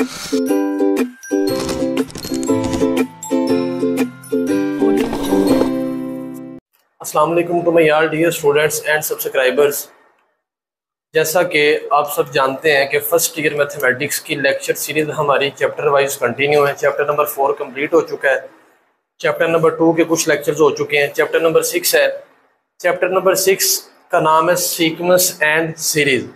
अस्सलाम वालेकुम to my all dear students and subscribers. जैसा कि आप सब जानते हैं कि फर्स्ट ईयर मैथमेटिक्स की लेक्चर सीरीज़ हमारी चैप्टर वाइज कंटिन्यू है। चैप्टर नंबर 4 कंप्लीट हो चुका है। चैप्टर नंबर 2 के कुछ लेक्चर्स हो चुके हैं। चैप्टर नंबर 6 है। चैप्टर नंबर 6 का नाम है सीक्वेंस एंड सीरीज़।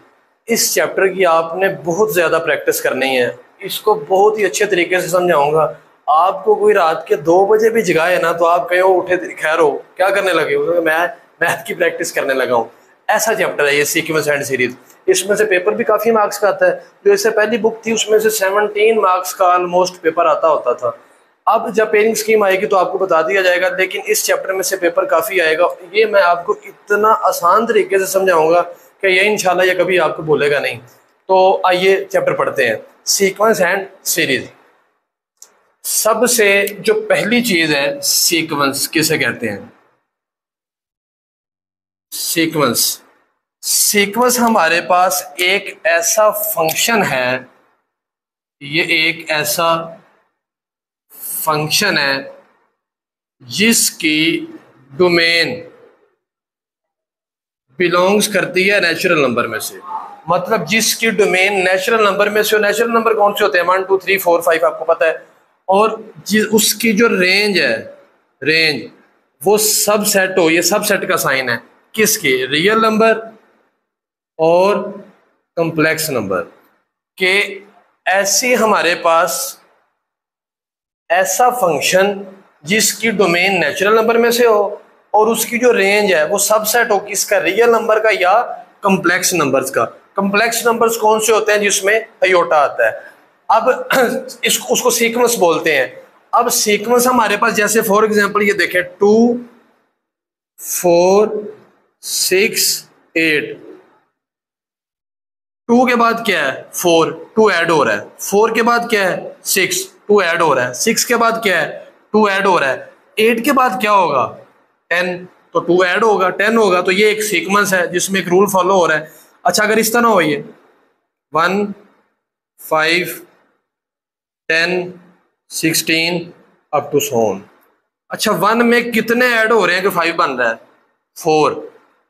इस चैप्टर की आपने बहुत ज़्यादा प्रैक्टिस करनी है। इसको बहुत ही अच्छे तरीके से समझाऊँगा। आपको कोई रात के 2 बजे भी जगाए ना तो आप कहीं उठे खैर हो क्या करने लगे हो, मैं मैथ की प्रैक्टिस करने लगा हूँ। ऐसा चैप्टर है ये सीक्वेंस एंड सीरीज। इसमें से पेपर भी काफ़ी मार्क्स का आता है। जो इससे पहली बुक थी उसमें से 17 मार्क्स का ऑलमोस्ट पेपर आता होता था। अब जब पेयरिंग स्कीम आएगी तो आपको बता दिया जाएगा, लेकिन इस चैप्टर में से पेपर काफ़ी आएगा। ये मैं आपको इतना आसान तरीके से समझाऊंगा कि ये इंशाल्लाह ये कभी आपको बोलेगा नहीं। तो आइए चैप्टर पढ़ते हैं, सीक्वेंस एंड सीरीज। सबसे जो पहली चीज है सीक्वेंस किसे कहते हैं? सीक्वेंस सीक्वेंस हमारे पास एक ऐसा फंक्शन है, ये एक ऐसा फंक्शन है जिसकी डोमेन बिलोंग्स करती है नेचुरल नंबर में से। मतलब जिसकी डोमेन नेचुरल नंबर में से। नेचुरल नंबर कौन से होते हैं? 1 2 3 4 5 आपको पता है। और उसकी जो रेंज है, रेंज वो सब सेट हो, ये सब सेट का साइन है किसके? रियल नंबर और कॉम्प्लेक्स नंबर के। ऐसे हमारे पास ऐसा फंक्शन जिसकी डोमेन नेचुरल नंबर में से हो और उसकी जो रेंज है वो सब सेट हो किसका? रियल नंबर का या कॉम्प्लेक्स नंबर्स का। कॉम्प्लेक्स नंबर्स कौन से होते हैं? जिसमें अयोटा आता है। अब उसको सीक्वेंस बोलते हैं। अब सीक्वेंस हमारे पास जैसे फॉर एग्जांपल ये देखें 2 4 6 8। 2 के बाद क्या है? 4, 2 ऐड हो रहा है। 4 के बाद क्या है? 6, 2 ऐड हो रहा है। 6 के बाद क्या है? 2 ऐड हो रहा है। 8 के बाद क्या होगा? 10, तो 2 ऐड होगा, 10 होगा। तो ये एक सीक्वेंस है जिसमें एक रूल फॉलो हो रहा है। अच्छा, अगर इस तरह हो ये 1 5 10 16 अप टू सो ऑन। अच्छा, 1 में कितने ऐड हो रहे हैं कि 5 बन रहा है? 4।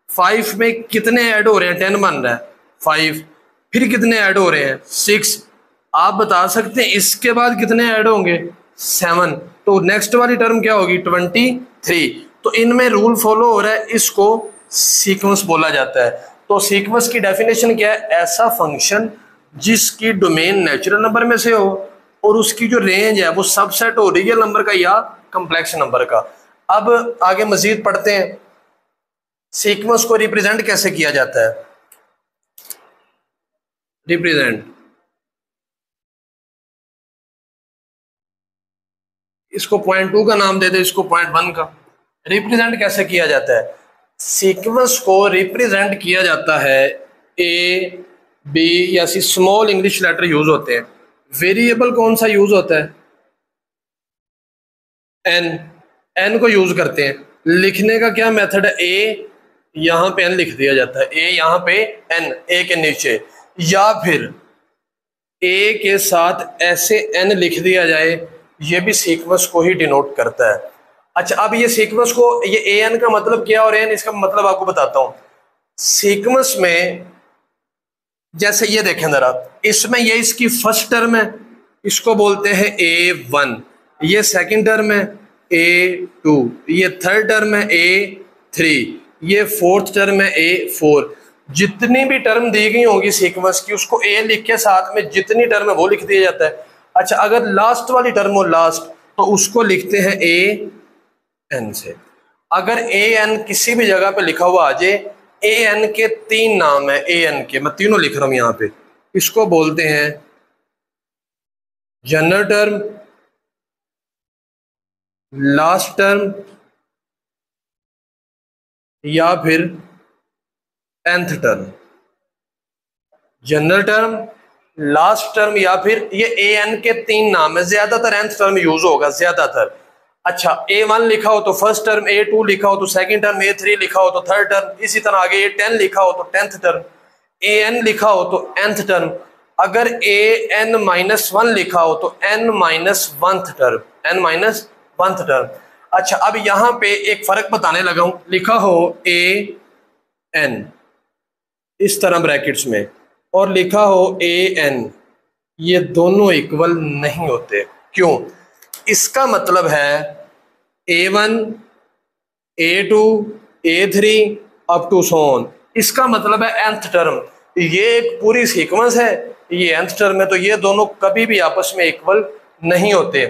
5 में कितने ऐड हो रहे हैं? 10 बन रहा है 5। फिर कितने ऐड हो रहे हैं? 6। आप बता सकते हैं इसके बाद कितने ऐड होंगे? 7। तो नेक्स्ट वाली टर्म क्या होगी? 23। तो इनमें रूल फॉलो हो रहा है, इसको सीक्वेंस बोला जाता है। तो सीक्वेंस की डेफिनेशन क्या है? ऐसा फंक्शन जिसकी डोमेन नेचुरल नंबर में से हो और उसकी जो रेंज है वो सबसेट हो रियल नंबर का या कॉम्प्लेक्स नंबर का। अब आगे मजीद पढ़ते हैं, सीक्वेंस को रिप्रेजेंट कैसे किया जाता है। रिप्रेजेंट, इसको पॉइंट 2 का नाम दे दे, इसको पॉइंट 1 का। रिप्रेजेंट कैसे किया जाता है? सीक्वेंस को रिप्रेजेंट किया जाता है, ए बी या C small English letter use होते हैं। वेरिएबल कौन सा यूज होता है? एन। एन को यूज करते हैं। लिखने का क्या मेथड है? ए यहां पे एन लिख दिया जाता है, ए यहां पे एन, ए के नीचे, या फिर ए के साथ ऐसे एन लिख दिया जाए, ये भी सीक्वेंस को ही डिनोट करता है। अच्छा, अब ये सीक्वेंस को, ये ए एन का मतलब क्या और एन इसका मतलब आपको बताता हूं। सीक्वेंस में जैसे ये देखें जरा, इसमें ये इसकी फर्स्ट टर्म है, इसको बोलते हैं A1। ये सेकंड टर्म है A2। ये थर्ड टर्म है A3। ये फोर्थ टर्म है A4। जितनी भी टर्म दी गई होगी सीक्वेंस की, उसको ए लिख के साथ में जितनी टर्म है वो लिख दिया जाता है। अच्छा, अगर लास्ट वाली टर्म हो लास्ट, तो उसको लिखते हैं AN से। अगर AN किसी भी जगह पे लिखा हुआ आ जाए, AN के 3 नाम है, AN के मैं तीनों लिख रहा हूं यहां पे। इसको बोलते हैं जनरल टर्म, लास्ट टर्म या फिर nth term. General term, last term या फिर ये AN के 3 नाम है। ज्यादातर nth टर्म यूज होगा, ज्यादातर। अच्छा, A1 लिखा हो तो फर्स्ट टर्म, A2 लिखा हो तो सेकंड टर्म, A3 लिखा हो तो थर्ड टर्म, इसी तरह आगे A10 लिखा हो तो 10th टर्म, AN लिखा हो तो nth टर्म। अगर an-1 लिखा हो तो n-1th टर्म, n-1th टर्म। अच्छा, अब यहां पे एक फर्क बताने लगा हूं, लिखा हो an इस तरह ब्रैकेट्स में और लिखा हो an, ये दोनों इक्वल नहीं होते। क्यों? इसका मतलब है a1, a2, a3 up to so on, इसका मतलब है nth टर्म। ये एक पूरी सीक्वेंस है, ये nth टर्म है, तो ये दोनों कभी भी आपस में इक्वल नहीं होते।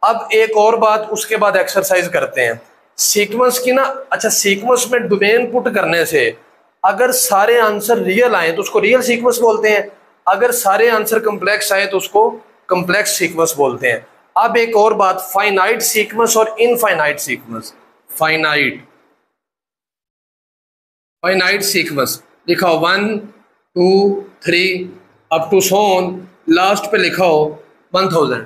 अब एक और बात, उसके बाद एक्सरसाइज करते हैं सीक्वेंस की ना। अच्छा, सीक्वेंस में डोमेन पुट करने से अगर सारे आंसर रियल आए तो उसको रियल सीक्वेंस बोलते हैं, अगर सारे आंसर कम्प्लेक्स आए तो उसको कम्प्लेक्स सीक्वेंस बोलते हैं। अब एक और बात, फाइनाइट सीक्वेंस और इनफाइनाइट सीक्वेंस। फाइनाइट सीक्वेंस लिखा हो 1, 2, 3 up to so on, last पे लिखा हो 1000,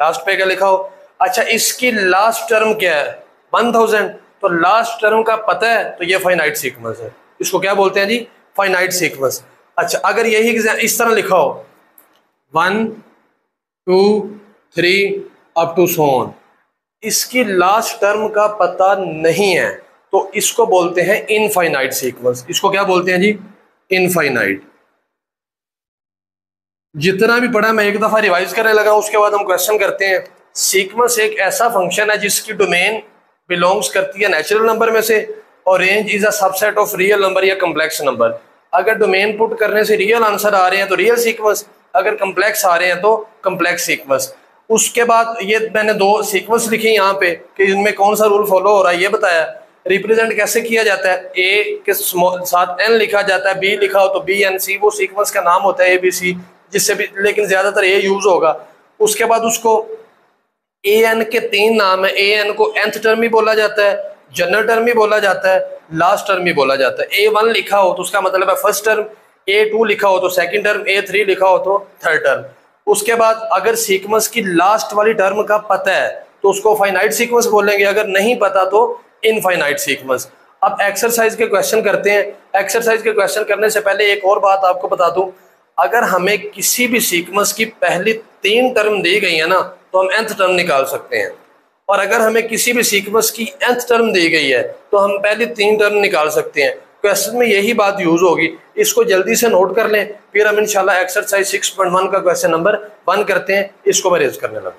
लास्ट पे क्या लिखा हो? अच्छा, इसकी लास्ट टर्म क्या है? 1000, तो लास्ट टर्म का पता है तो ये फाइनाइट सीक्वेंस है। इसको क्या बोलते हैं जी? Finite sequence. अच्छा, अगर यही इस तरह लिखा हो 1, 2, 3 अप टू सो ऑन, इसकी लास्ट टर्म का पता नहीं है तो इसको बोलते हैं इनफाइनाइट सीक्वेंस। इसको क्या बोलते हैं जी? इनफाइनाइट। जितना भी पढ़ा मैं एक दफा रिवाइज करने लगा, उसके बाद हम क्वेश्चन करते हैं। सीक्वेंस एक ऐसा फंक्शन है जिसकी डोमेन बिलोंग्स करती है नेचुरल नंबर में से और range is a subset of real number या कम्प्लेक्स नंबर। अगर डोमेन पुट करने से रियल आंसर आ रहे हैं तो रियल सीक्वेंस, अगर कम्प्लेक्स आ रहे हैं तो कम्प्लेक्स सीक्वेंस। उसके बाद ये मैंने दो सीक्वेंस लिखी यहाँ पे कि इनमें कौन सा रूल फॉलो हो रहा है ये बताया। रिप्रेजेंट कैसे किया जाता है? ए के साथ एन लिखा जाता है, बी लिखा हो तो बी एन सी, वो सीक्वेंस का नाम होता है ABC, जिससे भी लेकिन ज्यादातर ए यूज होगा। उसके बाद उसको ए एन के 3 नाम है। ए एन को nth टर्म भी बोला जाता है, जनरल टर्म भी बोला जाता है, लास्ट टर्म भी बोला जाता है। A1 लिखा हो तो उसका मतलब है फर्स्ट टर्म, A2 लिखा हो तो सेकंड टर्म, A3 लिखा हो तो थर्ड टर्म। उसके बाद अगर सीक्वेंस की लास्ट वाली टर्म का पता है तो उसको फाइनाइट सीक्वेंस बोलेंगे, अगर नहीं पता तो इनफाइनाइट सीक्वेंस। अब एक्सरसाइज के क्वेश्चन करते हैं। एक्सरसाइज के क्वेश्चन करने से पहले एक और बात आपको बता दूं, अगर हमें किसी भी सीक्वेंस की पहली 3 टर्म दी गई है ना तो हम nth टर्म निकाल सकते हैं, और अगर हमें किसी भी सीक्वेंस की nth टर्म दी गई है तो हम पहली 3 टर्म निकाल सकते हैं। क्वेश्चन में यही बात यूज होगी, इसको जल्दी से नोट कर लें, फिर हम इंशाल्लाह एक्सरसाइज 6.1 का क्वेश्चन नंबर 1 करते हैं। इसको मैं रेज करने लगा।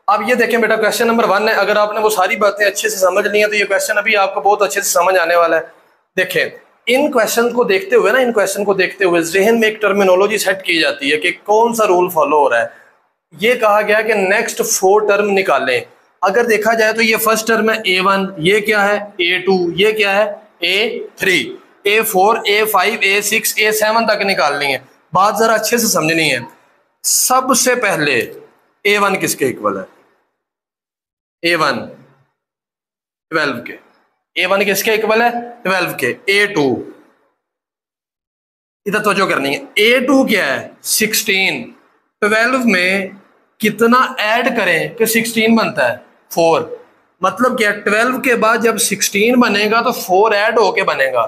अब ये देखें बेटा, क्वेश्चन नंबर 1 है। अगर आपने वो सारी बातें अच्छे से समझ ली हैं तो ये क्वेश्चन अभी आपको बहुत अच्छे से समझ आने वाला है। देखें, इन क्वेश्चन को देखते हुए ना, इन क्वेश्चन को देखते हुए जहन में एक टर्मिनोलॉजी सेट की जाती है कि कौन सा रूल फॉलो हो रहा है। ये कहा गया कि नेक्स्ट 4 टर्म निकालें। अगर देखा जाए तो ये फर्स्ट टर्म है A1, ये क्या है A2, ये क्या है A3, A4, A5, A6, A7 तक निकालनी है। बात जरा अच्छे से समझनी है। सबसे पहले A1 किसके इक्वल है? A1 12 के। A1 किसके इक्वल है? 12 के। A2 इधर तवज्जो करनी है, A2 क्या है? 16। 12 में कितना ऐड करें कि 16 बनता है? 4। मतलब क्या, 12 के बाद जब 16 बनेगा तो 4 ऐड होके बनेगा।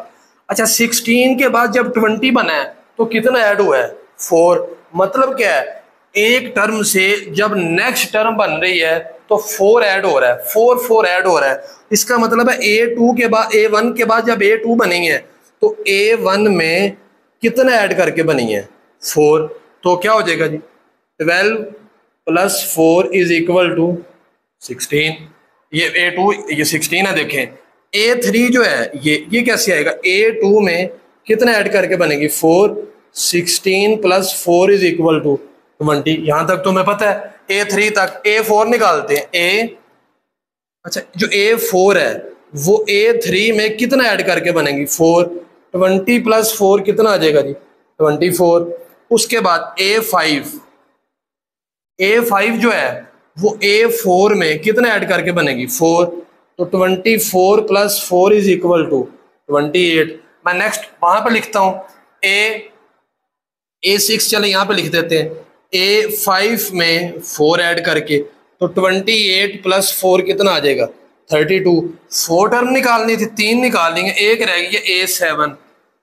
अच्छा, 16 के बाद जब 20 बना है तो कितना ऐड हुआ है? 4। मतलब क्या है, एक टर्म से जब नेक्स्ट टर्म बन रही है तो 4 ऐड हो रहा है, 4 ऐड हो रहा है। इसका मतलब है A2 के बाद, A1 के बाद जब A2 बनी है तो A1 में कितना ऐड करके बनी है? 4। तो क्या हो जाएगा जी? 12 + 4 = 16। ये A2 ये 16 है। देखें A3 जो है ये कैसे आएगा? A2 में कितना ऐड करके बनेगी? 4। 16 + 4 = 20। यहां तक तो मैं पता है। A3 तक। A4 निकालते हैं। अच्छा, जो A4 है वो A3 में कितना ऐड करके बनेगी? 4। 20 + 4 कितना आ जाएगा जी? 24। उसके बाद A5 जो है वो A4 में कितना ऐड करके बनेगी? 4। तो 24 + 4 = 28। मैं नेक्स्ट वहां पर लिखता हूं। A6 चले यहाँ पे लिख देते हैं। A5 में 4 ऐड करके तो 28 + 4 कितना आ जाएगा? 32। 4 टर्म निकालनी थी, 3 निकाल लेंगे, एक रह गई है A7।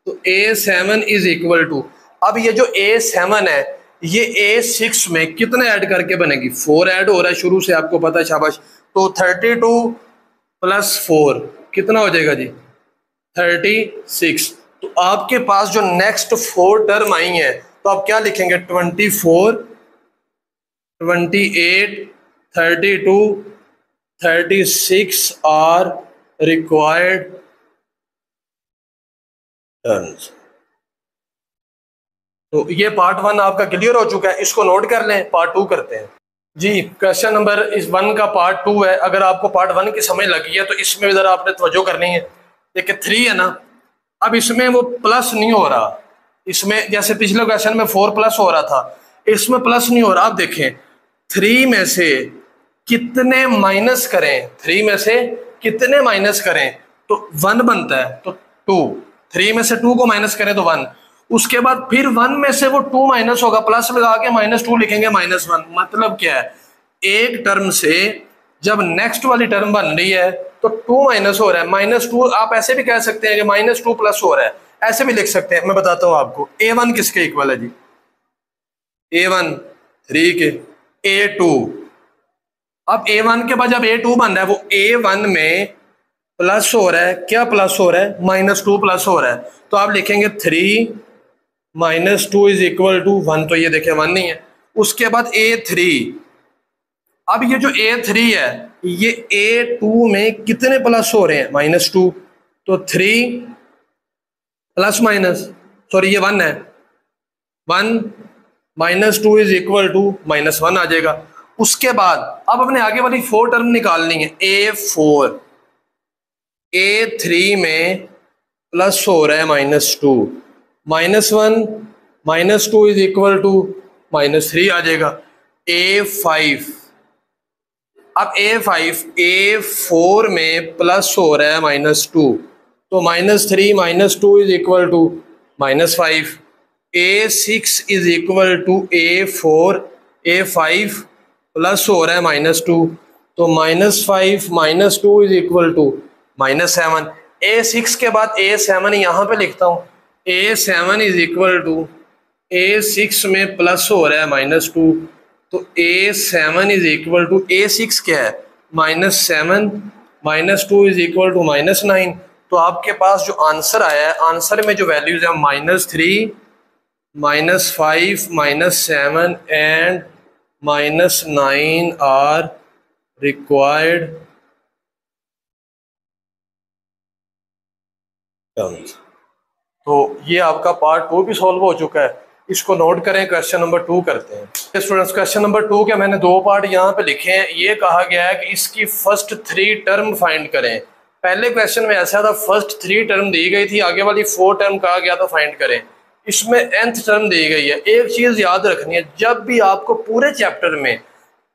तो A7 = अब ये जो A7 है ये A6 में कितने ऐड करके बनेगी, 4 ऐड हो रहा है शुरू से, आपको पता है, शाबाश। तो 32 प्लस 4 कितना हो जाएगा जी, 36। तो आपके पास जो नेक्स्ट 4 टर्म आई है तो आप क्या लिखेंगे, 24, 28, 32, 36 आर रिक्वायर्ड टर्म्स। तो ये पार्ट 1 आपका क्लियर हो चुका है, इसको नोट कर लें, पार्ट 2 करते हैं जी। क्वेश्चन नंबर इस 1 का पार्ट 2 है। अगर आपको पार्ट 1 की समझ लगी है तो इसमें जरा आपने तवज्जो करनी है। देखिए 3 है ना, अब इसमें वो प्लस नहीं हो रहा, इसमें जैसे पिछले क्वेश्चन में 4 प्लस हो रहा था, इसमें प्लस नहीं हो रहा। आप देखें 3 में से कितने माइनस करें, 3 में से कितने माइनस करें तो 1 बनता है, तो 2। 3 में से 2 को माइनस करें तो 1। उसके बाद फिर 1 में से वो 2 माइनस होगा, प्लस लगा के -2 लिखेंगे, -1। मतलब क्या है, एक टर्म से जब नेक्स्ट वाली टर्म बन रही है तो 2 माइनस हो रहा है, -2 आप ऐसे भी कह सकते हैं कि -2 प्लस हो रहा है, ऐसे भी लिख सकते हैं। मैं बताता हूं आपको, A1 किसके इक्वल है जी, A1 3 के, A2। अब A1 के बाद जब A2 बन रहा है, वो A1 में प्लस हो रहा है, क्या प्लस हो रहा है, -2 प्लस हो रहा है। तो आप लिखेंगे 3 -2 इज इक्वल टू 1। तो ये देखिए 1 नहीं है। उसके बाद A3, अब ये जो A3 है ये A2 में कितने प्लस हो रहे हैं, -2। तो 3 प्लस माइनस, सॉरी ये 1 है, 1 -2 इज इक्वल टू -1 आ जाएगा। उसके बाद अब अपने आगे वाली 4 टर्म निकालनी है। A4, A3 में प्लस हो रहा है -2, -1 -2 इज इक्वल टू -3 आ जाएगा। A5, अब A4 में प्लस हो रहा है -2, तो -3 -2 is equal to -5। A6 is equal to A4, A5 plus हो रहा है -2, तो -5 -2 इज इक्वल टू -7। A6 के बाद A7 यहाँ पे लिखता हूँ, A7 is equal to, A6 में प्लस हो रहा है -2, तो A7 is equal to, A6 क्या है, -7, -2 इज इक्वल टू -9। तो आपके पास जो आंसर आया है, आंसर में जो वैल्यूज है -3, -5, -7 एंड -9 आर रिक्वायर्ड टर्म्स। तो ये आपका पार्ट 2 भी सॉल्व हो चुका है, इसको नोट करें। क्वेश्चन नंबर 2 करते हैं स्टूडेंट्स। क्वेश्चन नंबर 2 के मैंने 2 पार्ट यहाँ पे लिखे हैं। ये कहा गया है कि इसकी फर्स्ट 3 टर्म फाइंड करें। पहले क्वेश्चन में ऐसा था, फर्स्ट 3 टर्म दी गई थी, आगे वाली 4 टर्म कहा गया था फाइंड करें। इसमें nth टर्म दी गई है। एक चीज याद रखनी है, जब भी आपको पूरे चैप्टर में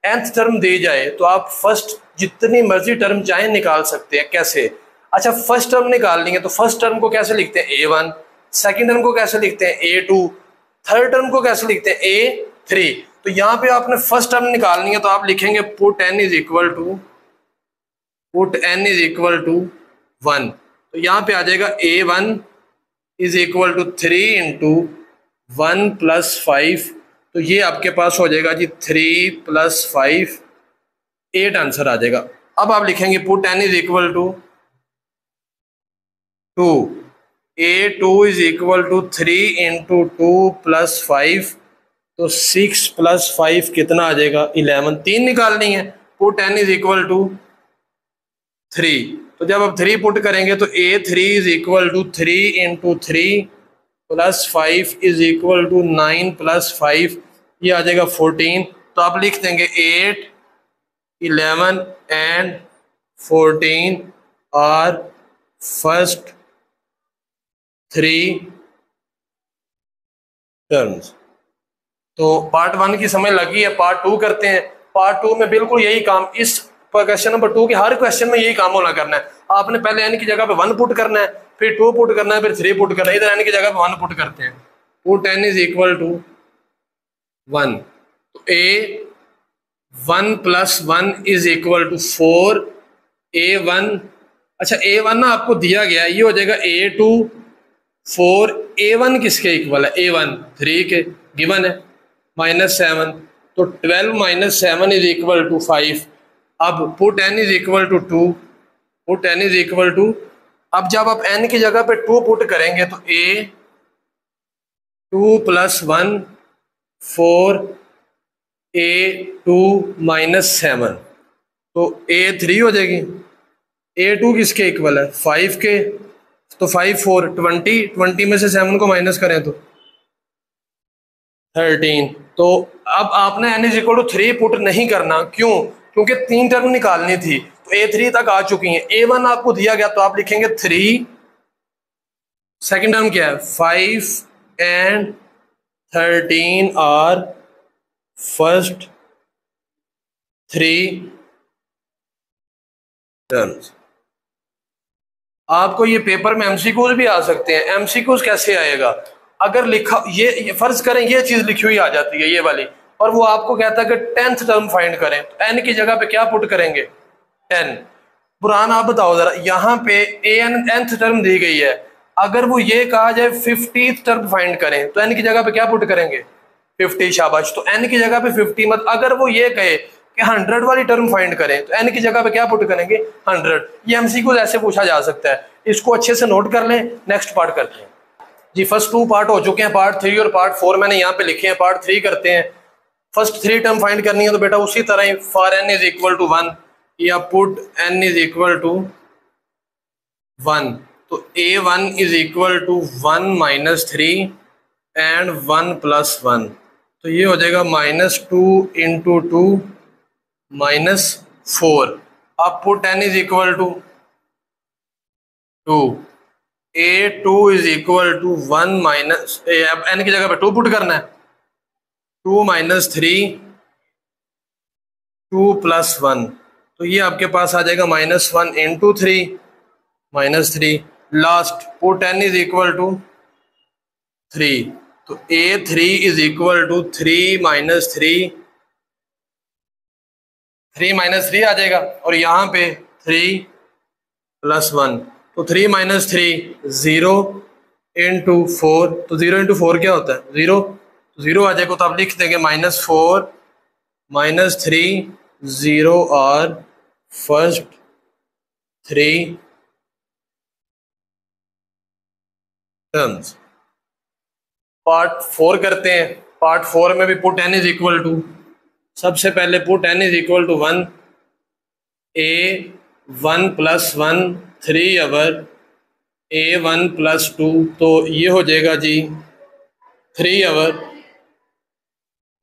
nth टर्म दी जाए तो आप फर्स्ट जितनी मर्जी टर्म चाहे निकाल सकते हैं। कैसे, अच्छा फर्स्ट टर्म निकालनी है तो फर्स्ट टर्म को कैसे लिखते हैं, A1। सेकंड टर्म को कैसे लिखते हैं, A2। थर्ड टर्म को कैसे लिखते हैं, A3। तो यहाँ पे आपने फर्स्ट टर्म निकालनी है तो आप लिखेंगे put n is equal to 1। तो यहाँ पे आ जाएगा A1 is equal to 3 into 1 plus 5। तो ये आपके पास हो जाएगा जी 3 प्लस 5, 8 आंसर आ जाएगा। अब आप लिखेंगे put n is equal to 2, A2 is equal to 3 into 2 plus 5। तो 6 प्लस 5 कितना आ जाएगा, 11। 3 निकालनी है, put n is equal to 3। तो जब आप 3 पुट करेंगे तो A3 is equal to 3 into 3 plus 5 is equal to 9 plus 5, ये आ जाएगा 14। तो आप लिख देंगे 8, 11 एंड 14 आर फर्स्ट 3 टर्म्स। तो पार्ट 1 की समझ लगी है, पार्ट 2 करते हैं। पार्ट 2 में बिल्कुल यही काम, इस क्वेश्चन नंबर 2 के हर क्वेश्चन में यही काम होना करना है। आपने पहले n की जगह पे 1 पुट करना है, फिर 2 पुट करना है, फिर 3 पुट करना है। इधर n की जगह पे 1 पुट करते हैं, put n is equal to 1। तो A1 plus 1 is equal to 4। A1, अच्छा A1 ना आपको दिया गया है, ये हो जाएगा A2 4। A1 किसके इक्वल है, A1 3 के गिवन है। -7, तो 12 - 7 इज इक्वल टू 5। अब put n is equal to 2, put n is equal to, अब जब आप n की जगह पे 2 पुट करेंगे तो a 2 + 1 4 a2 - 7, तो a3 हो जाएगी। a2 किसके इक्वल है? 5 के, तो 5 4 20 में से 7 को माइनस करें तो 13। तो अब आपने n is equal to 3 put नहीं करना, क्यों? क्योंकि 3 टर्म निकालनी थी, तो a3 तक आ चुकी हैं। a1 आपको दिया गया तो आप लिखेंगे 3, सेकंड टर्म क्या है 5 एंड 13 आर फर्स्ट 3 टर्म्स। आपको ये पेपर में एमसीक्यूज भी आ सकते हैं। एमसीक्यूज कैसे आएगा? अगर लिखा ये फर्ज करें ये चीज लिखी हुई आ जाती है ये वाली, और वो आपको कहता है कि 10th टर्म फाइंड करें, तो एन की जगह पे क्या पुट करेंगे? 10। बुरहान आप बताओ जरा, यहाँ पे nth टर्म दी गई है, अगर वो ये कहा जाए 50th टर्म फाइंड करें तो एन की जगह पे क्या पुट करेंगे? 50। शाबाश। तो एन की जगह पे 50 मत, अगर वो ये कहे कि 100 वाली टर्म फाइंड करें तो एन की जगह पे क्या पुट करेंगे? 100। ये एमसीक्यू ऐसे पूछा जा सकता है, इसको अच्छे से नोट कर लें। नेक्स्ट पार्ट करते हैं जी। फर्स्ट 2 पार्ट हो चुके हैं, पार्ट 3 और पार्ट 4 मैंने यहाँ पे लिखे हैं। पार्ट 3 करते हैं। फर्स्ट 3 टर्म फाइंड करनी है तो बेटा उसी तरह ही for n is equal to 1 या put n is equal to 1, तो a1 is equal to 1 - 3 and 1 + 1, तो ये हो जाएगा -2 × 2 -4। अब put n is equal to 2, a2 is equal to 1 minus, अब n की जगह पे 2 पुट करना है, 2 - 3 2 + 1, तो ये आपके पास आ जाएगा -1 × 3 -3। Last put n is equal to 3, तो a3 इज इक्वल टू 3 - 3 3 - 3 आ जाएगा, और यहाँ पे 3 + 1, तो 3 - 3 0 × 4, तो 0 × 4 क्या होता है? 0, तो 0 आ जाएगा, तो आप लिख देंगे -4 - 3 0 और फर्स्ट 3 टर्म्स। पार्ट 4 करते हैं। पार्ट 4 में भी put n is equal to, सबसे पहले put n is equal to 1, a1 + 1 3 or a1 + 2, तो ये हो जाएगा जी 3 अवर।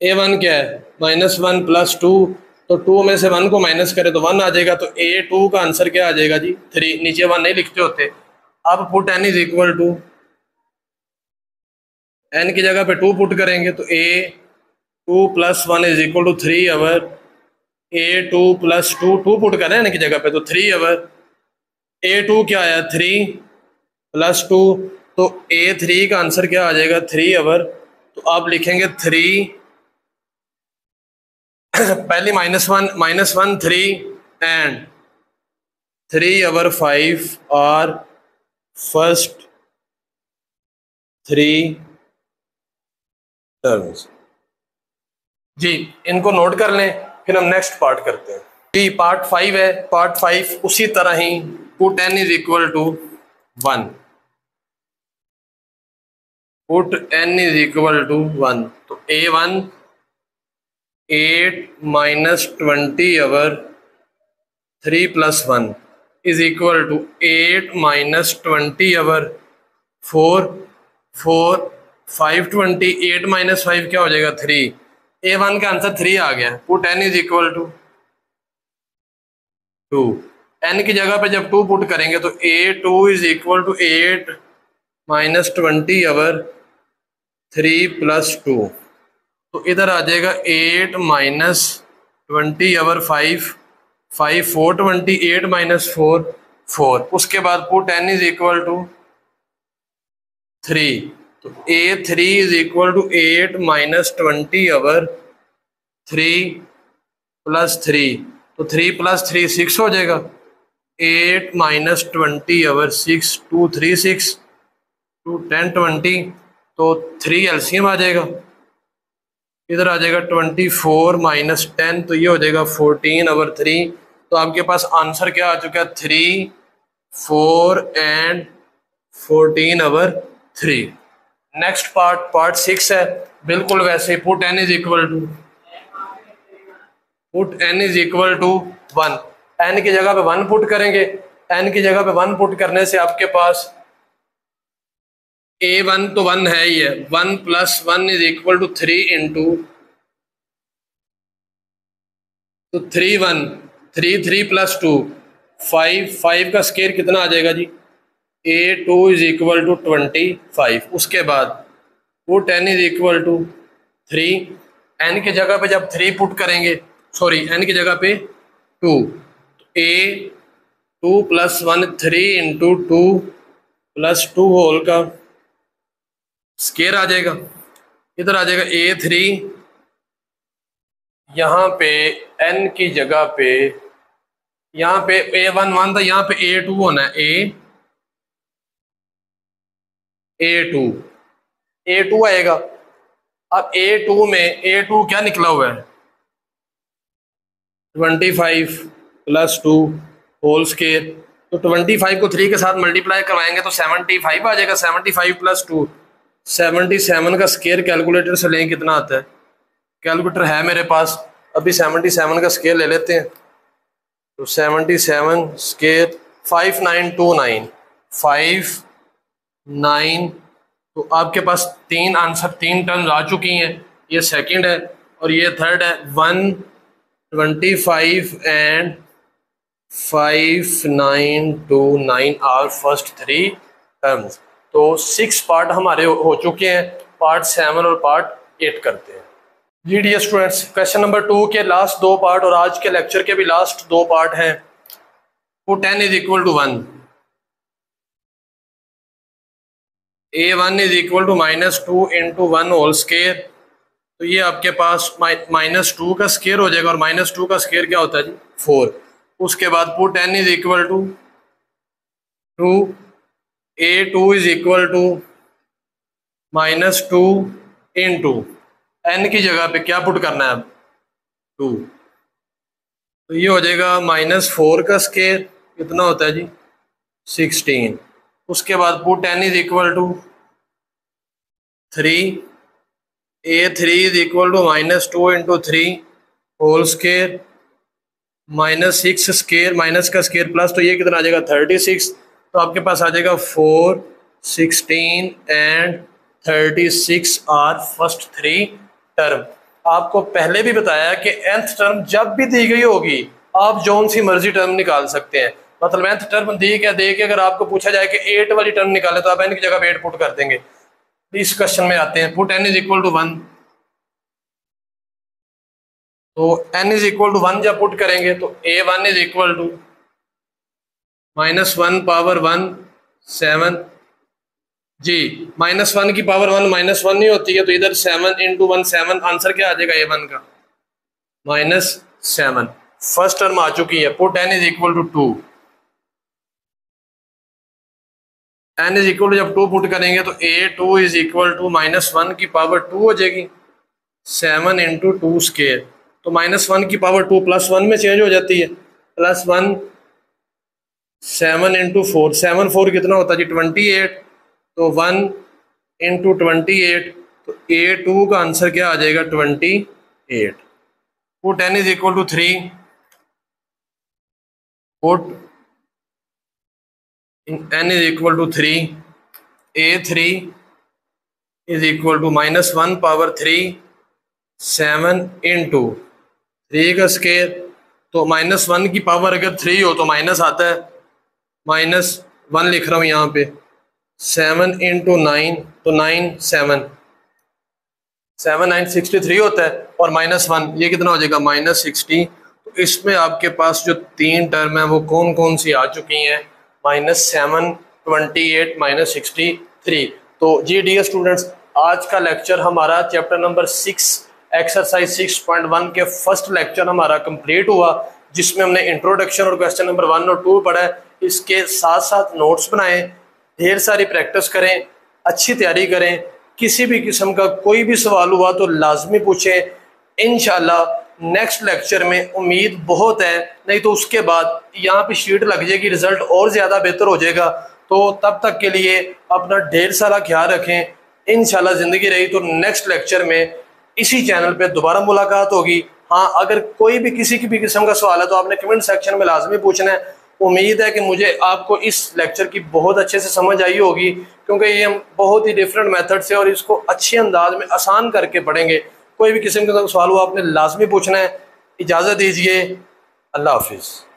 a1 क्या है? -1 + 2, तो 2 में से 1 को माइनस करें तो 1 आ जाएगा, तो a2 का आंसर क्या आ जाएगा जी? 3। नीचे 1 नहीं लिखते होते। अब put n is equal to, n की जगह पे 2 पुट करेंगे तो a2 + 1 is equal to 3 or a2 + 2, 2 पुट करें n की जगह पे तो 3 अवर। a2 क्या आया? 3 + 2, तो a3 का आंसर क्या आ जाएगा? 3 अवर। तो आप लिखेंगे 3 पहले -1 3 एंड 3 अवर 5 और फर्स्ट 3 टर्म्स। जी इनको नोट कर लें, फिर हम नेक्स्ट पार्ट करते हैं जी। पार्ट 5 है। पार्ट 5 उसी तरह ही put n is equal to 1, put n is equal to 1, तो a1 8 - 20 over 3 + 1 is equal to 8 - 20 over 4 4 5 20, 8 - 5 क्या हो जाएगा? 3। a1 का आंसर 3 आ गया। Put n is equal to 2, n की जगह पे जब 2 पुट करेंगे तो a2 is equal to 8 - 20 over 3 + 2, तो इधर आ जाएगा 8 - 20 अवर 5 5 4 20, 8 - 4 4। उसके बाद put n is equal to 3, तो a3 is equal to 8 - 20 over 3 + 3, तो 3 + 3 6 हो जाएगा। 8 - 20 अवर 6 2 3 6 2 10 20, तो 3 एलसीएम आ जाएगा। इधर आ जाएगा 24 माइनस 10, तो ये हो जाएगा 14/3। तो आपके पास आंसर क्या आ चुका है, 3, 4 एंड 14/3। नेक्स्ट पार्ट 6 है, बिल्कुल वैसे put n is equal to 1। n की जगह पे 1 पुट करेंगे। n की जगह पे 1 पुट करने से आपके पास a1 तो 1 है ही है, 1 + 1 इज इक्वल टू 3 इंटू, तो 3 1 3 3 + 2 5, 5 का स्केयर कितना आ जाएगा जी, a2 इज इक्वल टू 25। उसके बाद put n is equal to 3, n की जगह पे जब 3 पुट करेंगे, सॉरी n की जगह पे 2, a 2 + 1 3 इंटू 2 + 2 होल का स्केयर आ जाएगा। इधर आ जाएगा a3, यहाँ पे n की जगह पे, यहाँ पे a1 1 था, यहाँ पे a2 होना है, a2 आएगा। अब a2 में a2 क्या निकला हुआ है, 25 + 2 होल स्केयर। तो 25 को 3 के साथ मल्टीप्लाई करवाएंगे तो 75 आ जाएगा। 75 + 2 77 का स्केयर कैलकुलेटर से लें कितना आता है, कैलकुलेटर है मेरे पास, अभी 77 का स्केयर ले लेते हैं। तो 77 स्केयर 5929 59, तो आपके पास 3 आंसर, 3 टर्म्स आ चुकी हैं। ये सेकंड है और ये थर्ड है, 125 एंड 5929 आर फर्स्ट 3 टर्म्स। तो 6 पार्ट हमारे हो चुके हैं, पार्ट 7 और पार्ट 8 करते हैं जी। डियर स्टूडेंट्स, क्वेश्चन नंबर 2 के लास्ट 2 पार्ट और आज के लेक्चर के भी लास्ट 2 पार्ट हैं। Put n is equal to 1, a1 is equal to -2 into 1 whole square. तो ये आपके पास -2 का स्केयर हो जाएगा और -2 का स्केयर क्या होता है जी, 4। उसके बाद put n is equal to 2, a2 is equal to -2 into n की जगह पे क्या पुट करना है अब, 2। तो ये हो जाएगा -4 का स्केयर कितना होता है जी, 16। उसके बाद put n is equal to 3, a3 is equal to -2 into 3 whole square, -6 square, minus का स्केयर प्लस, तो ये कितना आ जाएगा 36। तो आपके पास आ जाएगा 4, 16 एंड 36 आर फर्स्ट 3 टर्म। आपको पहले भी बताया कि nth टर्म जब भी दी गई होगी आप जौन सी मर्जी टर्म निकाल सकते हैं। मतलब nth टर्म दी क्या दे के अगर आपको पूछा जाए कि 8 वाली टर्म निकाले तो आप n की जगह 8 पुट कर देंगे। इस क्वेश्चन में आते हैं, put n is equal to 1, तो n इज इक्वल टू 1 जब पुट करेंगे तो a1 is equal to -1 power 1 7 जी, -1 की पावर 1 -1 नहीं होती है, तो इधर 7 इंटू 1 7, आंसर क्या आ जाएगा a1 का -7। फर्स्ट टर्म आ चुकी है। Put n is equal to 2, n is equal to जब 2 पुट करेंगे तो a2 इज इक्वल टू -1 की पावर 2 हो जाएगी, 7 इंटू 2 स्केयर। तो -1 की पावर 2 +1 में चेंज हो जाती है, +1 7 इंटू 4, 7 4 कितना होता है जी 28। तो 1 इंटू 28, तो a2 का आंसर क्या आ जाएगा 28। Put n is equal to 3, put n is equal to 3, a3 is equal to -1 power 3 7 into 3 का स्केयर। तो -1 की पावर अगर 3 हो तो माइनस आता है, -1 लिख रहा हूँ यहाँ पे, 7 इंटू 9, तो 9 7 9 63 होता है, और -1 ये कितना हो जाएगा -60। तो इसमें आपके पास जो 3 टर्म है वो कौन कौन सी आ चुकी हैं, -7 28 -63। तो जी डियर स्टूडेंट्स, आज का लेक्चर हमारा चैप्टर नंबर 6 एक्सरसाइज 6.1 के फर्स्ट लेक्चर हमारा कंप्लीट हुआ, जिसमें हमने इंट्रोडक्शन और क्वेश्चन नंबर 1 और 2 पढ़ा है। इसके साथ साथ नोट्स बनाएं, ढेर सारी प्रैक्टिस करें, अच्छी तैयारी करें किसी भी किस्म का कोई भी सवाल हुआ तो लाजमी पूछें। इंशाल्लाह नेक्स्ट लेक्चर में उम्मीद बहुत है, नहीं तो उसके बाद यहाँ पे शीट लग जाएगी, रिजल्ट और ज़्यादा बेहतर हो जाएगा। तो तब तक के लिए अपना ढेर सारा ख्याल रखें। इंशाल्लाह ज़िंदगी रही तो नेक्स्ट लेक्चर में इसी चैनल पे दोबारा मुलाकात होगी। हाँ, अगर कोई भी किसी की भी किस्म का सवाल है तो आपने कमेंट सेक्शन में लाजमी पूछना है। उम्मीद है कि मुझे आपको इस लेक्चर की बहुत अच्छे से समझ आई होगी, क्योंकि ये हम बहुत ही डिफरेंट मेथड से और इसको अच्छे अंदाज में आसान करके पढ़ेंगे। कोई भी किस्म का सवाल हो आपने लाजमी पूछना है। इजाज़त दीजिए, अल्लाह हाफिज़।